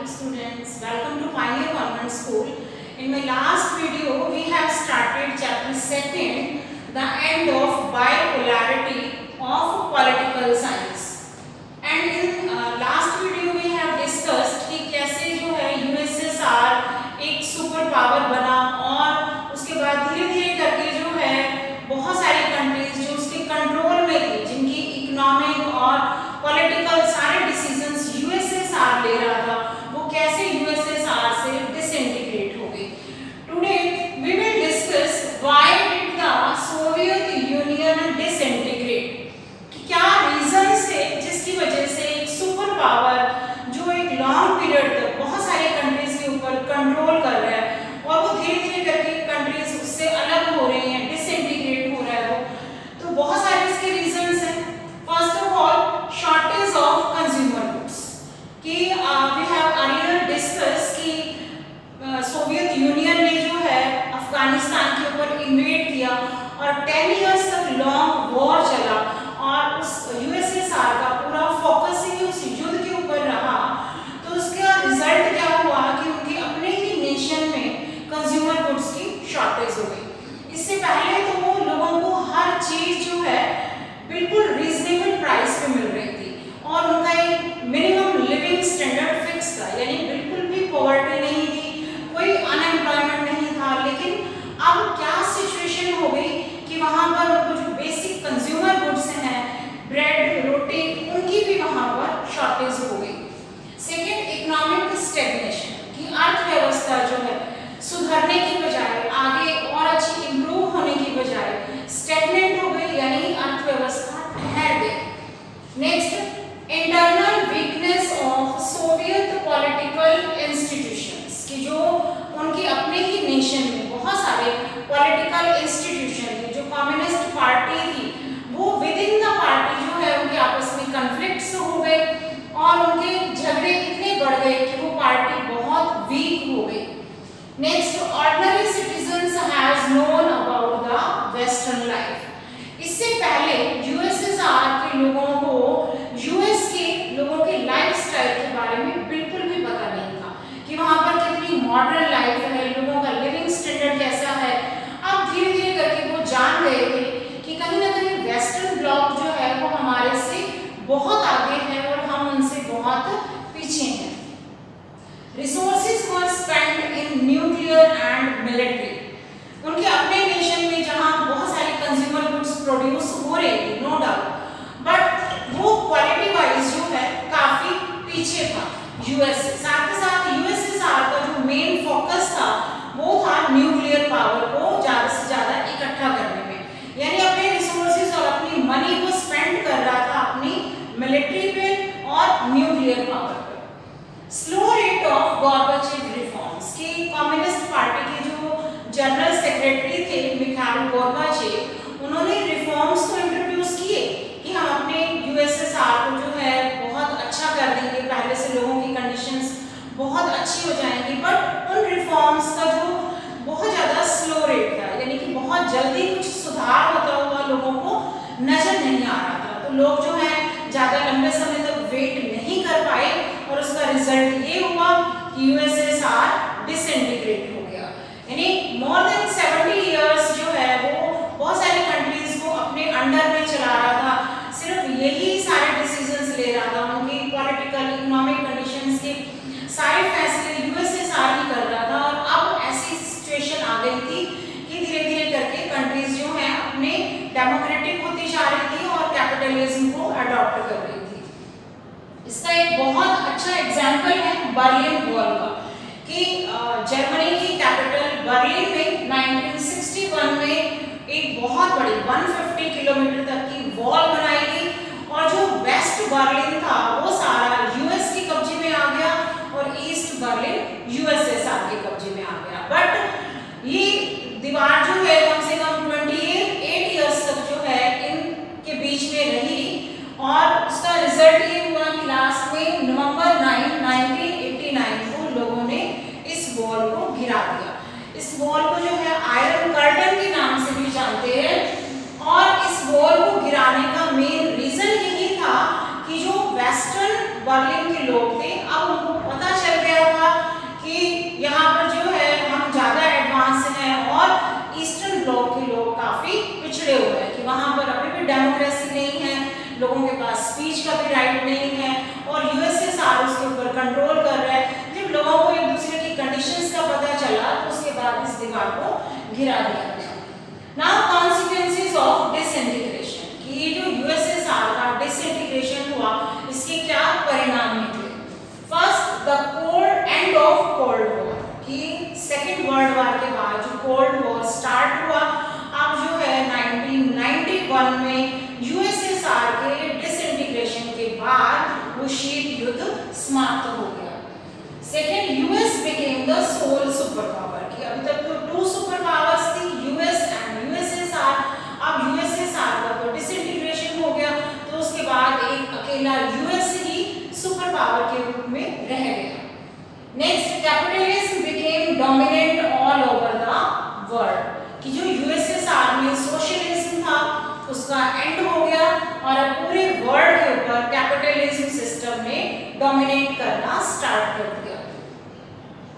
students, welcome to Pioneer Convent School. In my last video, we have started chapter 2, the end of bipolarity of political science. And in last video, we have discussed कि कैसे जो है USSR एक super power बना और उसके बाद धीरे धीरे करके जो है बहुत सारी कंट्रीज जो उसके कंट्रोल में थी, जिनकी इकोनॉमिक और पॉलिटिकल सारे डिसीजंस यूएसएसआर ले रहा था, वो कैसे यूएसएसआर से डिसइंटीग्रेट हो गई. Today we will discuss why did the Soviet Union disintegrate, क्या रीजन से जिसकी वजह से एक सुपर पावर जो एक लॉन्ग पीरियड तक बहुत सारे कंट्रीज के ऊपर कंट्रोल कर रहा है और वो धीरे धीरे करके कंट्रीज उससे अलग हो रही हैं, डिसइंटीग्रेट हो रहा है वो. तो बहुत सारे इसके रीजंस हैं. First of all, shortage of consumer goods कि वी हैव अर्लियर डिस्कस कि सोवियत यूनियन ने जो है अफगानिस्तान के ऊपर इन्वेड किया और 10 इयर्स तक लॉन्ग वॉर चला और उस यूएसएसआर का पूरा फोकस ही उस युद्ध के ऊपर रहा. तो उसका रिजल्ट क्या हुआ कि उनके अपने ही नेशन में कंज्यूमर गुड्स की शॉर्टेज हो गई. इससे पहले तो वो लोगों को हर चीज जो है बिल्कुल रीजनेबल प्राइस पे मिल रही थी और उनका एक मिनिमम लिविंग स्टैंडर्ड फिक्स था, यानी बिल्कुल भी पॉवर्टी नहीं थी, कोई अनएम्प्लॉयमेंट नहीं था. लेकिन अब क्या सिचुएशन हो गई कि वहाँ पर उनको जो बेसिक कंज्यूमर गुड्स हैं, ब्रेड, रोटी, उनकी भी वहाँ पर शॉर्टेज हो गई. सेकेंड, इकोनॉमिक स्टेगनेशन की अर्थव्यवस्था जो है सुधरने की बजाय, आगे और अच्छी इम्प्रूव होने की बजाय स्टेगनेंट हो गई, यानी अर्थव्यवस्था ठहर गई. Next, internal weakness of Soviet political institutions कि जो उनके अपने ही नेशन में बहुत सारे पॉलिटिकल इंस्टीट्यूशन थे, जो कम्युनिस्ट पार्टी थी, वो विद इन द पार्टी जो है उनके आपस में कन्फ्लिक्ट्स हो गए और उनके झगड़े इतने बढ़ गए कि वो पार्टी बहुत वीक हो गई. Next, ordinary citizens has known about the western life. इससे पहले यूएसएसआर के लोगों को यूएस के लोगों के लाइफस्टाइल के बारे में बिल्कुल भी पता नहीं था कि वहाँ पर कितनी मॉडर्न लाइफ है, लोगों का लिविंग स्टैंडर्ड कैसा है. अब धीरे धीरे करके वो जान गए थे कि कहीं ना कहीं वेस्टर्न ब्लॉक जो है वो हमारे से बहुत आगे है और हम उनसे बहुत पीछे हैं. Resources were spent in nuclear and military. उनके अपने नेशन में जहाँ बहुत सारे कंज्यूमर गुड्स प्रोड्यूस हो रहे थे, नो डाउट, बट वो क्वालिटी वाइज जो है काफी पीछे था यूएस से. साथ ही साथ यूएसएसआर का जो मेन फोकस था वो था न्यूक्लियर पावर को ज्यादा से ज्यादा इकट्ठा करने में, यानी अपने रिसोर्सेज और अपनी मनी को स्पेंड कर रहा था अपनी मिलिट्री पे और न्यूक्लियर पावर पे. स्लो रेट ऑफ गॉर्बाचेव रिफॉर्म्स की कम्युनिस्ट पार्टी के जो जनरल सेक्रेटरी थे मिखाइल गोर्बाचेव, उन्होंने रिफॉर्म्स तो इंट्रोड्यूस किए कि हम अपने यूएसएसआर को जो है बहुत अच्छा कर देंगे, पहले से लोगों की कंडीशंस बहुत अच्छी हो जाएंगी, बट उन रिफॉर्म्स का जो बहुत ज़्यादा स्लो रेट था, यानी कि बहुत जल्दी कुछ सुधार होता हुआ लोगों को नजर नहीं आ रहा था. तो लोग जो है ज़्यादा लंबे समय तक वेट नहीं कर पाए और उसका रिजल्ट ये हुआ कि यूएसएसआर डिसइंटीग्रेट हो गया. यानी मोर देन 70 इयर्स जो है वो बहुत सारी कंट्रीज को अपने अंडर में चला रहा था, सिर्फ यही सारे डिसीजंस ले रहा था, उनकी पॉलिटिकल इकोनॉमिक कंडीशंस के सारे फैसले यूएसएसआर ही कर रहा था. और अब ऐसी सिचुएशन आ गई थी कि धीरे धीरे करके कंट्रीज जो हैं अपने डेमोक्रेटिक होती जा रही थी और कैपिटलिज्म को अडॉप्ट कर रही थी. इसका एक बहुत अच्छा एग्जाम्पल है बर्लिन वॉल का कि जर्मनी की कैपिटल बर्लिन में 1961 में एक बहुत बड़ी 150 किलोमीटर तक की वॉल बनाई गई और जो वेस्ट बर्लिन था वो सारा यूएस के कब्जे में आ गया और ईस्ट बर्लिन यूएसएसआर के कब्जे में आ गया. बट ये दीवार जो है कम से कम 28 इयर्स तक जो है इनके बीच में रही और उसका रिजल्ट ये हुआ कि लास्ट में नवंबर 9, 1989 को लोगों ने इस वॉल को गिरा दिया. इस वॉल को जो है आयरन कर्टन के नाम से भी जानते हैं और इस वॉल को गिराने का मेन रीजन यही था कि जो वेस्टर्न बर्लिन के लोग थे, अब उनको पता चल गया गिरा दिया गया। नाउ कॉन्सिक्वेंसेस ऑफ डिसइंटीग्रेशन, कि ये जो यूएसएसआर का डिसइंटीग्रेशन हुआ इसके क्या परिणाम निकले। First, the cold end of cold war, कि सेकेंड वर्ल्ड वॉर के बाद जो कोल्ड वॉर स्टार्ट हुआ, अब जो है 1991 में यूएसएसआर के डिसइंटीग्रेशन के बाद वो शीत युद्ध समाप्त हो गया। Second, US became the sole super power, कि अभी तक तो टू सुपर पावर्स थी, यूएस एंड यूएसएसआर। अब यूएसएसआर का तो डिसइंटीग्रेशन हो गया, तो उसके बाद एक अकेला यूएस ही सुपर पावर के रूप में रह गया। Next, capitalism became dominant all over the world, कि जो यूएसएसआर में सोशलिज्म था उसका एंड हो गया और अब पूरे वर्ल्ड के ऊपर कैपिटलिज्म सिस्टम ने डोमिनेट करना स्टार्ट कर दिया।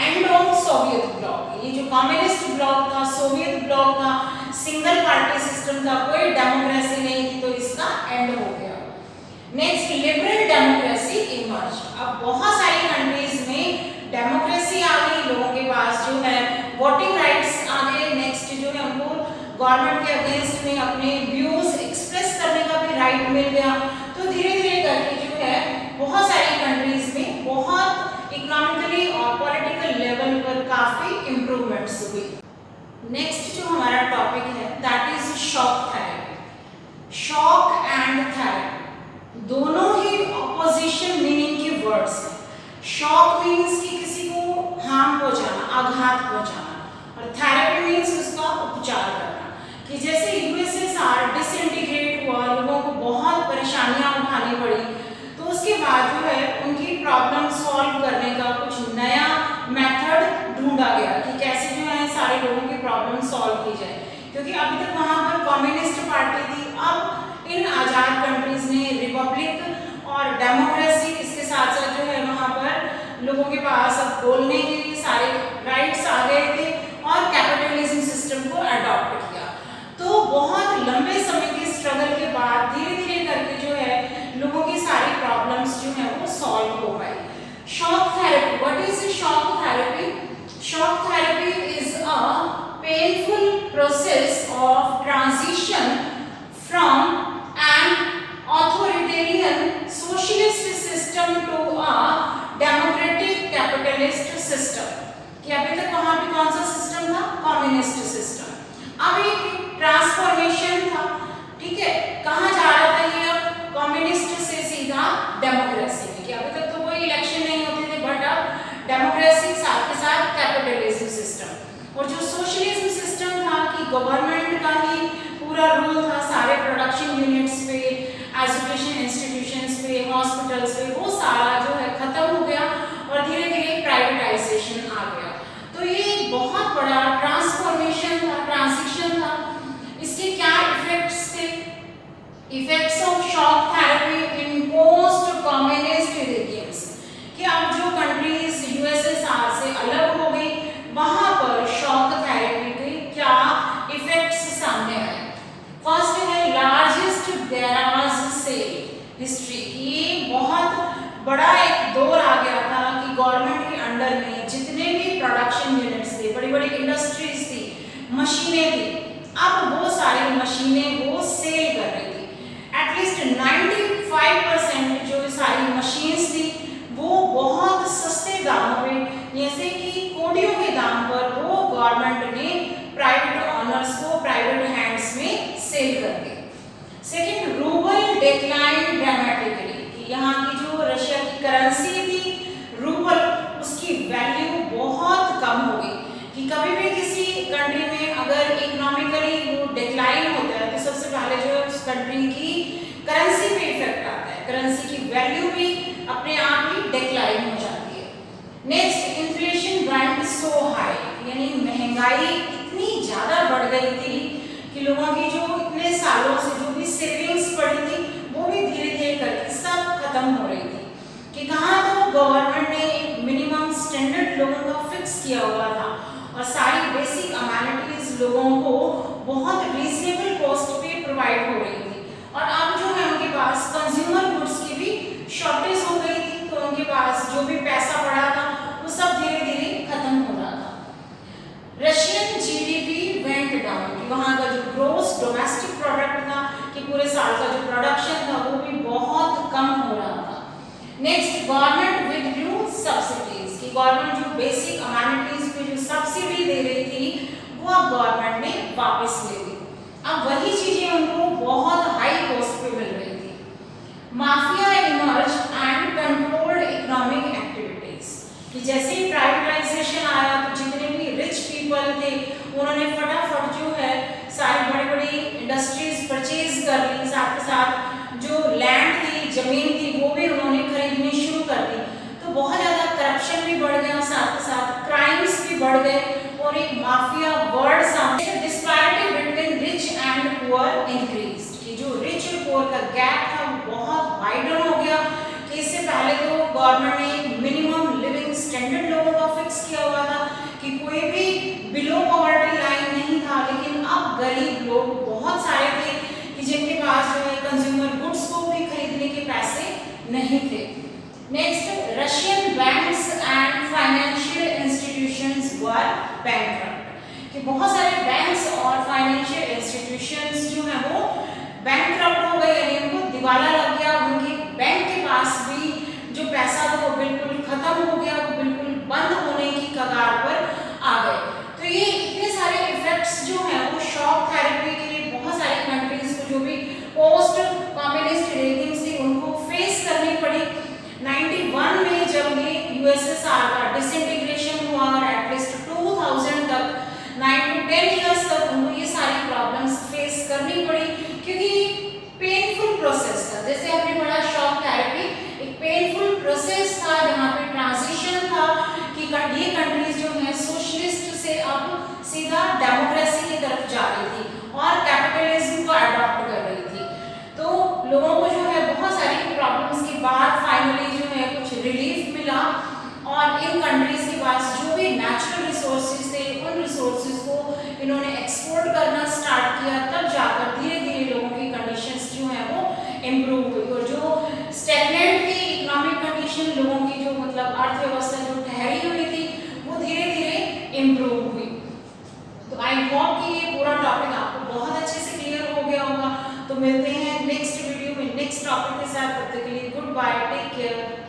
एंड ऑफ सोवियत ब्लॉक, ये जो कम्युनिस्ट ब्लॉक था, सोवियत ब्लॉक था, सिंगल पार्टी सिस्टम था, कोई डेमोक्रेसी नहीं थी, तो इसका एंड हो गया। नेक्स्ट, लिबरल डेमोक्रेसी इमर्ज, अब बहुत सारी कंट्रीज में डेमोक्रेसी आ गई, लोगों के पास जो है वोटिंग राइट्स आ गए। नेक्स्ट जो है उनको गवर्नमेंट के अगेंस्ट में अपने व्यूज एक्सप्रेस करने का भी राइट मिल गया। तो धीरे धीरे करके जो है बहुत सारी कंट्रीज में बहुत इकोनॉमिकली और पॉलिटिकल लेवल पर काफी इंप्रूवमेंट्स हुई। नेक्स्ट जो हमारा टॉपिक है that is shock therapy. Shock and therapy दोनों ही ऑपोजिशन मीनिंग के वर्ड्स हैं। शॉक मीन्स कि किसी को हार्म पहुंचाना, आघात पहुंचाना, और थेरेपी मीन्स उसका उपचार करना। कि जैसे यूएसएसआर डिसइंटीग्रेट हुआ, लोगों को बहुत परेशानियां उठानी पड़ी, तो उसके बाद जो है उनकी प्रॉब्लम सॉल्व करने का कुछ नया मेथड ढूंढा गया कि कैसे जो है सारे लोगों की प्रॉब्लम सॉल्व की जाए। क्योंकि अभी तक वहाँ पर कम्युनिस्ट पार्टी थी, अब इन आज़ाद कंट्रीज में रिपब्लिक और डेमोक्रेसी, इसके साथ साथ जो है वहाँ पर लोगों के पास अब बोलने के लिए सारे राइट्स आ गए थे और कैपिटलिज्म सिस्टम को अडॉप्ट किया। तो बहुत लंबे समय के स्ट्रगल के बाद धीरे धीरे करके जो है लोगों की सारी प्रॉब्लम्स जो है वो सॉल्व हो पाई। Shock therapy, what is shock therapy? Shock therapy is a painful process of transition from an authoritarian socialist system to a democratic capitalist system, कि अभी तक वहां पे कौन सा सिस्टम था? Communist system. अब एक ट्रांसफॉर्मेशन था, ठीक है, कहाँ जा रहा था ये? अब कम्युनिस्ट से सीधा डेमोक्रेसी में, कि अभी तक तो कोई इलेक्शन नहीं होते थे, बट अब डेमोक्रेसी साथ के साथ कैपिटलिज्म सिस्टम। और जो सोशलिज्म सिस्टम था कि गवर्नमेंट का ही पूरा रूल था सारे प्रोडक्शन यूनिट्स पे, एजुकेशन इंस्टीट्यूशंस पे, हॉस्पिटल्स पे, वो सारा जो है खत्म हो गया और धीरे धीरे प्राइवेटाइजेशन आ गया। तो ये बहुत बड़ा ट्रांसफॉर्मेशन था, ट्रांजिशन था। इसके क्या इफेक्ट्स थे? Effects of shock therapy in post communist regimes, कि अब जो कंट्रीज यूएसएसआर से अलग हो गई वहां पर शॉक थेरेपी के क्या इफेक्ट्स सामने आए। फर्स्ट है लार्जेस्ट गैराज सेल हिस्ट्री, ये बहुत बड़ा एक दौर आ गया था कि गवर्नमेंट के अंडर में जितने भी प्रोडक्शन यूनिट्स थे, बड़ी बड़ी इंडस्ट्रीज थी, मशीनें थी, अब वो सारी मशीनें वो सेल कर रही थी। एटलीस्ट 95% जो सारी मशीन्स थी वो बहुत सस्ते दामों पे, जैसे कि कोडियों के दाम पर वो गवर्नमेंट ने प्राइवेट ऑनर्स को प्राइवेट हैंड्स में सेल कर दी। सेकेंड, रूबल डिक्लाइन ड्रामेटिकली, कि यहाँ की जो रशिया की करेंसी थी रूबल, उसकी वैल्यू बहुत कम हो गई। कि कभी भी किसी कंट्री में अगर इकोनॉमिकली वो डिक्लाइन होता है तो सबसे पहले जो है उस कंट्री की करेंसी पे इफेक्ट आता है, करेंसी की वैल्यू भी अपने आप ही डिक्लाइन हो जाती है। नेक्स्ट, इन्फ्लेशन वेंट सो हाई, यानी महंगाई इतनी ज़्यादा बढ़ गई थी कि लोगों की जो इतने सालों से जो भी सेविंग्स पड़ी थी वो भी धीरे धीरे करके सब खत्म हो रही थी। कि कहाँ तो गवर्नमेंट ने एक मिनिमम स्टैंडर्ड लोगों का फिक्स किया हुआ था और सारी बेसिक अमेनिटीज लोगों को बहुत रीजनेबल कॉस्ट पे प्रोवाइड हो रही थी, और अब जो है उनके पास कंज्यूमर गुड्स की भी शॉर्टेज हो गई थी, तो उनके पास जो भी पैसा पड़ा था वो सब धीरे धीरे खत्म हो रहा था। Russian GDP government withdrew subsidies, कि गवर्नमेंट जो बेसिक अमेनिटीज पे जो सब्सिडी दे रही थी वो अब गवर्नमेंट ने वापस ले ली। अब वही चीजें उनको बहुत हाई कॉस्ट पे मिल रही थी। Mafia emerge and controlled economic activities, कि जैसे ही प्राइवेटाइजेशन आया तो जितने भी रिच पीपल थे उन्होंने फटाफट जो है सारी बड़ी बड़ी इंडस्ट्रीज परचेज कर ली, साथ के साथ जो लैंड थी, जमीन थी, वो भी उन्होंने खरीदनी शुरू कर दी। तो बहुत ज़्यादा करप्शन भी बढ़ गया, साथ के साथ क्राइम्स भी बढ़ गए और एक माफिया वर्ड सामने। Disparity between rich and poor increased, कि जो रिच और पुअर का गैप था वो बहुत वाइडन हो गया। कि इससे पहले तो गवर्नमेंट ने मिनिमम लिविंग स्टैंडर्ड लोगों का फिक्स किया हुआ था कि कोई भी बिलो पॉवर्टी लाइन नहीं था, लेकिन अब गरीब लोग बहुत सारे थे कि जिनके पास जो है कंज्यूमर गुड्स को भी खरीदने के पैसे नहीं थे। Next, Russian banks and financial institutions were bankrupt, कि बहुत सारे बैंक्स और फाइनेंशियल इंस्टीट्यूशंस जो हैं वो बैंकक्रप्ट हो गए, यानी उनको दिवाला लग गया। उनके बैंक के पास भी जो पैसा था वो बिल्कुल खत्म हो गया, वो बिल्कुल बंद होने की कगार पर आ गए। तो ये इतने सारे इफेक्ट्स जो हैं वो शॉक थेरेपी के लिए बहुत सारी कंट्रीज को, जो भी पोस्ट कम्युनिस्ट रेजिम्स थी, उनको फेस करनी पड़ी। 91 में जब ये यूएसएसआर का डिसइंटीग्रेशन हुआ और एटलीस्ट 2000 तक 9 to 10 इयर्स तक उनको ये सारी प्रॉब्लम्स फेस करनी पड़ी, क्योंकि पेनफुल प्रोसेस था। जैसे आपने पढ़ा शॉक थेरेपी एक पेनफुल प्रोसेस था जहाँ पे ट्रांजिशन था कि ये कंट्रीज जो है सोशलिस्ट से अब सीधा डेमोक्रेसी की तरफ जा रही थी और कैपिटलिज्म को अडॉप्ट कर रही थी। तो लोगों को जो है बहुत सारी प्रॉब्लम्स के बाद फाइनली जो है कुछ रिलीफ मिला और इन कंट्रीज के पास जो भी नेचुरल रिसोर्सेज थे उन रिसोर्सेज को इन्होंने एक्सपोर्ट करना स्टार्ट किया। तब जाकर धीरे धीरे लोगों की कंडीशंस जो है वो इम्प्रूव हुई और जो स्टैग्नेंट थी इकोनॉमिक कंडीशन, लोगों की जो मतलब अर्थव्यवस्था जो ठहरी हुई थी वो धीरे धीरे इम्प्रूव हुई। तो आई होप कि ये पूरा टॉपिक आपको बहुत अच्छे से क्लियर हो गया होगा। तो मिलते हैं नेक्स्ट वीडियो में नेक्स्ट टॉपिक के साथ। तब तक के लिए गुड बाय, टेक केयर।